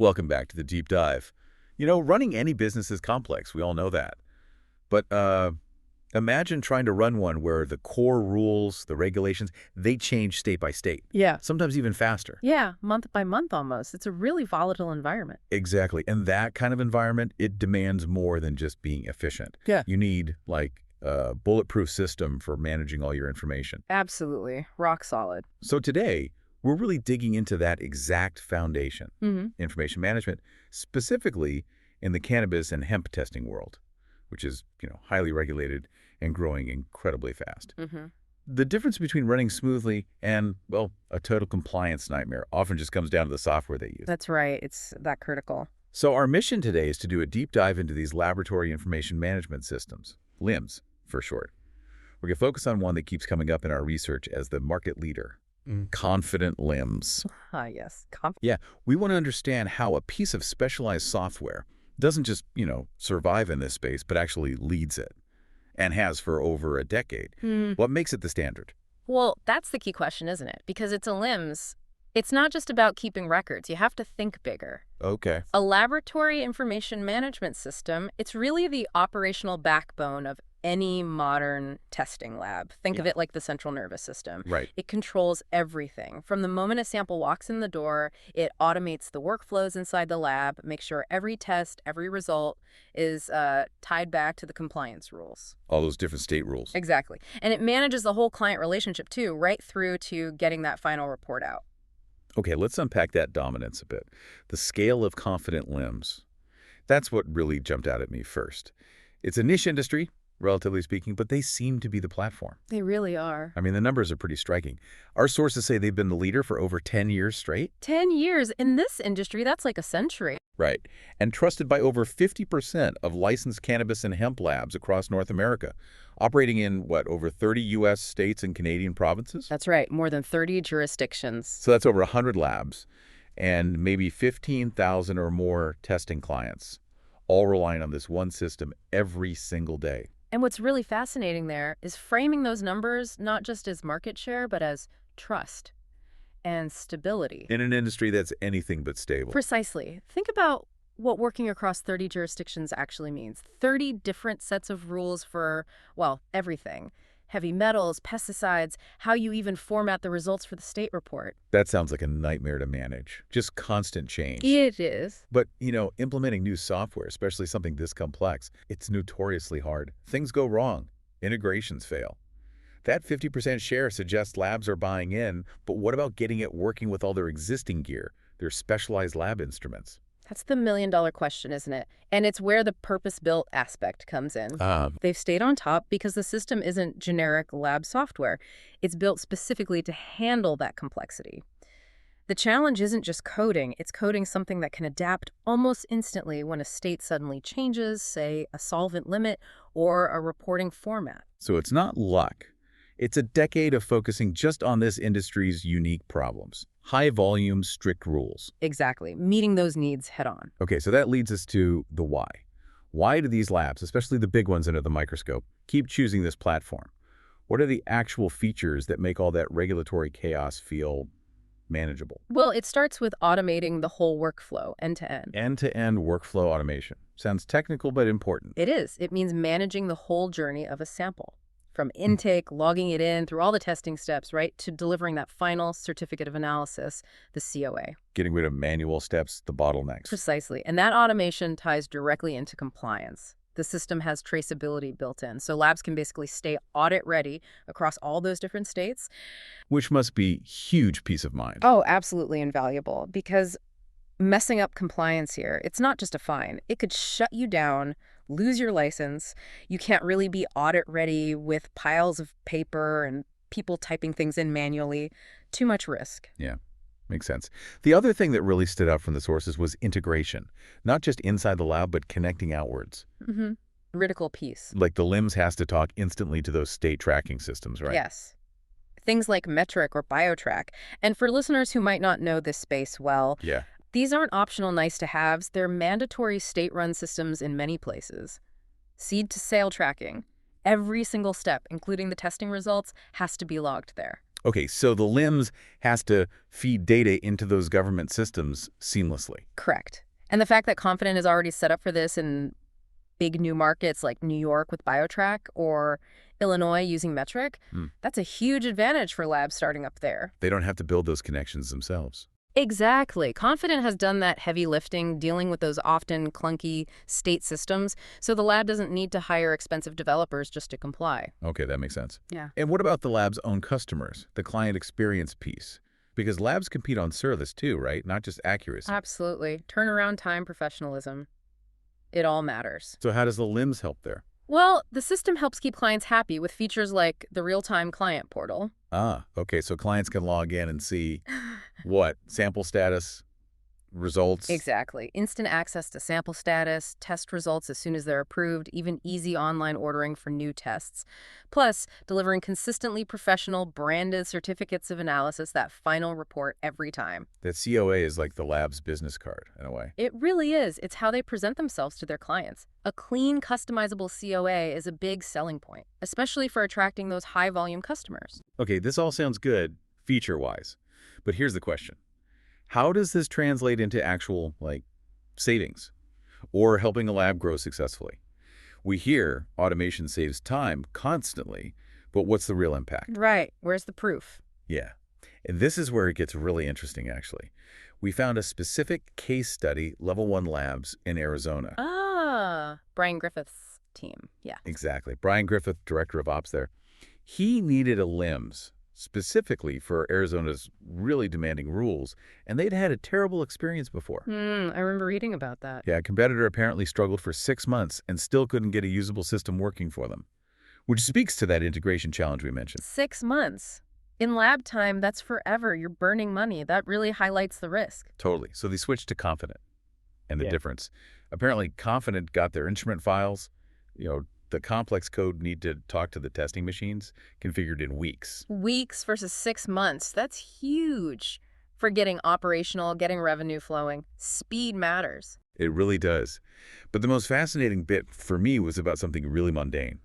Welcome back to the deep dive. Running any business is complex. We all know that. But imagine trying to run one where the core rules, the regulations, they change state by state. Yeah. Sometimes even faster. Yeah, month by month almost. It's a really volatile environment. Exactly. And that kind of environment, it demands more than just being efficient. Yeah. You need, like, a bulletproof system for managing all your information. Absolutely. Rock solid. So today, we're really digging into that exact foundation, information management, specifically in the cannabis and hemp testing world, which is, highly regulated and growing incredibly fast. The difference between running smoothly and, well, a total compliance nightmare often just comes down to the software they use. That's right. It's that critical. So our mission today is to do a deep dive into these laboratory information management systems, LIMS for short. We're going to focus on one that keeps coming up in our research as the market leader, Confident LIMS. Yes. Yeah, we want to understand how a piece of specialized software doesn't just, survive in this space, but actually leads it, and has for over a decade. What makes it the standard? Well, that's the key question, isn't it? Because it's a LIMS. It's not just about keeping records. You have to think bigger. Okay. A laboratory information management system, it's really the operational backbone of any modern testing lab. Think of it like the central nervous system. Right. It controls everything. From the moment a sample walks in the door, it automates the workflows inside the lab, makes sure every test, every result is tied back to the compliance rules. All those different state rules. Exactly. And it manages the whole client relationship too, right through to getting that final report out. Okay, let's unpack that dominance a bit. The scale of Confident LIMS. That's what really jumped out at me first. It's a niche industry, relatively speaking, but they seem to be the platform. They really are. I mean, the numbers are pretty striking. Our sources say they've been the leader for over 10 years straight. 10 years. In this industry, that's like a century. Right. And trusted by over 50% of licensed cannabis and hemp labs across North America, operating in, over 30 U.S. states and Canadian provinces? That's right. More than 30 jurisdictions. So that's over 100 labs and maybe 15,000 or more testing clients, all relying on this one system every single day. And what's really fascinating there is framing those numbers not just as market share, but as trust and stability. In an industry that's anything but stable. Precisely. Think about what working across 30 jurisdictions actually means. 30 different sets of rules for, everything. Heavy metals, pesticides, how you even format the results for the state report. That sounds like a nightmare to manage. Just constant change. It is. But, implementing new software, especially something this complex, it's notoriously hard. Things go wrong. Integrations fail. That 50% share suggests labs are buying in, but what about getting it working with all their existing gear, their specialized lab instruments? That's the million-dollar question, isn't it? And it's where the purpose-built aspect comes in. They've stayed on top because the system isn't generic lab software. It's built specifically to handle that complexity. The challenge isn't just coding. It's coding something that can adapt almost instantly when a state suddenly changes, say, a solvent limit or a reporting format. So it's not luck. It's a decade of focusing just on this industry's unique problems. High volume, strict rules. Exactly. Meeting those needs head on. Okay, so that leads us to the why. Why do these labs, especially the big ones under the microscope, keep choosing this platform? What are the actual features that make all that regulatory chaos feel manageable? Well, it starts with automating the whole workflow, end-to-end. End-to-end workflow automation. Sounds technical, but important. It is. It means managing the whole journey of a sample. From intake, logging it in, through all the testing steps, right, to delivering that final certificate of analysis, the COA. Getting rid of manual steps, the bottlenecks. Precisely. And that automation ties directly into compliance. The system has traceability built in, so labs can basically stay audit ready across all those different states. Which must be huge peace of mind. Oh, absolutely invaluable, because messing up compliance here, it's not just a fine. It could shut you down, lose your license. You can't really be audit ready with piles of paper and people typing things in manually. Too much risk. Yeah, makes sense. The other thing that really stood out from the sources was integration. Not just inside the lab, but connecting outwards. Critical piece. Like the LIMS has to talk instantly to those state tracking systems, right? Yes. Things like Metric or BioTrack. And for listeners who might not know this space well, these aren't optional nice-to-haves. They're mandatory state-run systems in many places. Seed-to-sale tracking. Every single step, including the testing results, has to be logged there. Okay, so the LIMS has to feed data into those government systems seamlessly. Correct. And the fact that Confident is already set up for this in big new markets like New York with BioTrack or Illinois using Metric, that's a huge advantage for labs starting up there. They don't have to build those connections themselves. Exactly. Confident has done that heavy lifting, dealing with those often clunky state systems, so the lab doesn't need to hire expensive developers just to comply. Okay, that makes sense. Yeah. And what about the lab's own customers, the client experience piece? Because labs compete on service too, right? Not just accuracy. Absolutely. Turnaround time, professionalism. It all matters. So how does the LIMS help there? Well, the system helps keep clients happy with features like the real-time client portal. Ah, okay, so clients can log in and see what? Sample status, results? Exactly. Instant access to sample status, test results as soon as they're approved, even easy online ordering for new tests. Plus, delivering consistently professional, branded certificates of analysis, that final report every time. That COA is like the lab's business card, in a way. It really is. It's how they present themselves to their clients. A clean, customizable COA is a big selling point, especially for attracting those high-volume customers. Okay, this all sounds good, feature-wise. But here's the question. How does this translate into actual, savings or helping a lab grow successfully? We hear automation saves time constantly, but what's the real impact? Right. Where's the proof? Yeah. And this is where it gets really interesting, actually. We found a specific case study, Level 1 Labs in Arizona. Ah, Brian Griffith's team. Yeah. Exactly. Brian Griffith, director of ops there. He needed a LIMS specifically for Arizona's really demanding rules, and they'd had a terrible experience before. I remember reading about that. Yeah, a competitor apparently struggled for 6 months and still couldn't get a usable system working for them, which speaks to that integration challenge we mentioned. 6 months. In lab time, that's forever. You're burning money. That really highlights the risk. Totally. So they switched to Confident. And the difference. Apparently, Confident got their instrument files, the complex code need to talk to the testing machines, configured in weeks. Weeks versus 6 months. That's huge for getting operational, getting revenue flowing. Speed matters. It really does. But the most fascinating bit for me was about something really mundane.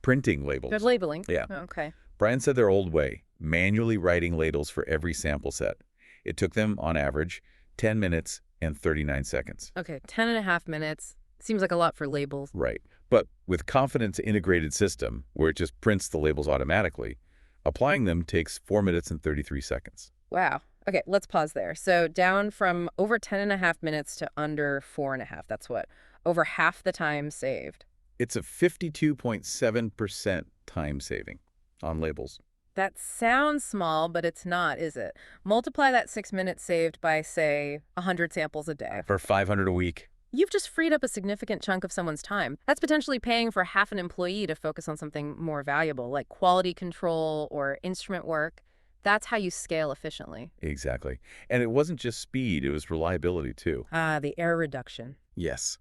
Printing labels. Good labeling. Yeah. Okay. Brian said their old way, manually writing labels for every sample set. It took them, on average, 10 minutes and 39 seconds. Okay, 10.5 minutes. Seems like a lot for labels. Right. But with Confident's integrated system, where it just prints the labels automatically, applying them takes 4 minutes and 33 seconds. Wow. Okay, let's pause there. So down from over 10.5 minutes to under 4.5. That's what? Over half the time saved. It's a 52.7% time saving on labels. That sounds small, but it's not, is it? Multiply that 6 minutes saved by, say, 100 samples a day. For 500 a week. You've just freed up a significant chunk of someone's time. That's potentially paying for half an employee to focus on something more valuable, like quality control or instrument work. That's how you scale efficiently. Exactly. And it wasn't just speed, it was reliability too. Ah, the error reduction. Yes.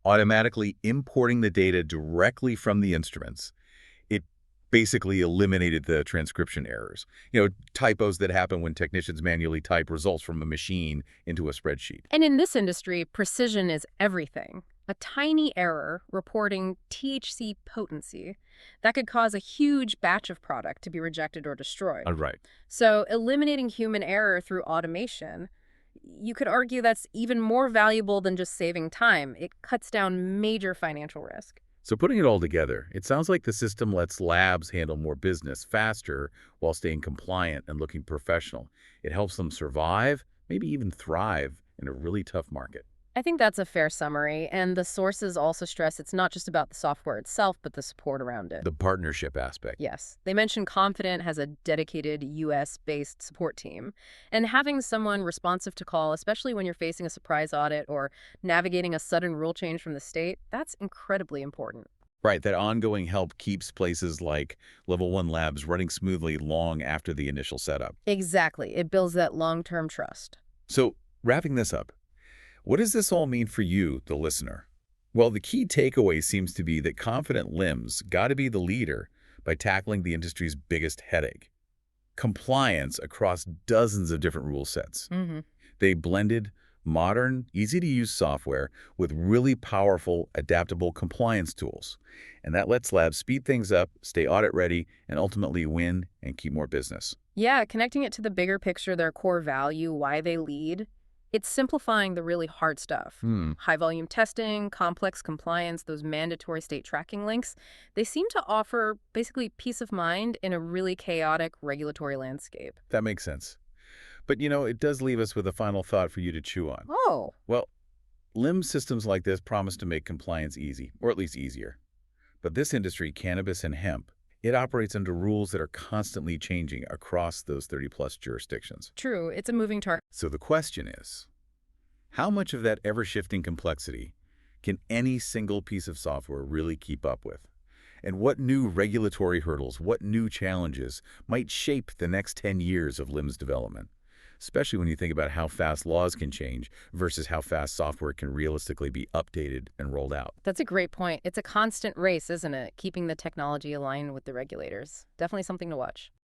Automatically importing the data directly from the instruments. It basically eliminated the transcription errors. Typos that happen when technicians manually type results from a machine into a spreadsheet. And in this industry, precision is everything. A tiny error reporting THC potency, that could cause a huge batch of product to be rejected or destroyed. Right. So eliminating human error through automation, you could argue that's even more valuable than just saving time. It cuts down major financial risk. So putting it all together, it sounds like the system lets labs handle more business faster while staying compliant and looking professional. It helps them survive, maybe even thrive in a really tough market. I think that's a fair summary, and the sources also stress it's not just about the software itself, but the support around it. The partnership aspect. Yes. They mentioned Confident has a dedicated U.S.-based support team, and having someone responsive to call, especially when you're facing a surprise audit or navigating a sudden rule change from the state, that's incredibly important. Right, that ongoing help keeps places like Level 1 Labs running smoothly long after the initial setup. Exactly. It builds that long-term trust. So, wrapping this up, what does this all mean for you, the listener? Well, the key takeaway seems to be that Confident LIMS got to be the leader by tackling the industry's biggest headache: compliance across dozens of different rule sets. They blended modern, easy-to-use software with really powerful, adaptable compliance tools. And that lets labs speed things up, stay audit-ready, and ultimately win and keep more business. Yeah, connecting it to the bigger picture, their core value, why they lead. It's simplifying the really hard stuff. High-volume testing, complex compliance, those mandatory state tracking links, they seem to offer basically peace of mind in a really chaotic regulatory landscape. That makes sense. But, it does leave us with a final thought for you to chew on. Oh, Well, LIMS systems like this promise to make compliance easy, or at least easier. But this industry, cannabis and hemp, it operates under rules that are constantly changing across those 30-plus jurisdictions. true. It's a moving target. So the question is, how much of that ever-shifting complexity can any single piece of software really keep up with? And what new regulatory hurdles, what new challenges might shape the next 10 years of LIMS development? Especially when you think about how fast laws can change versus how fast software can realistically be updated and rolled out. That's a great point. It's a constant race, isn't it? Keeping the technology aligned with the regulators. Definitely something to watch.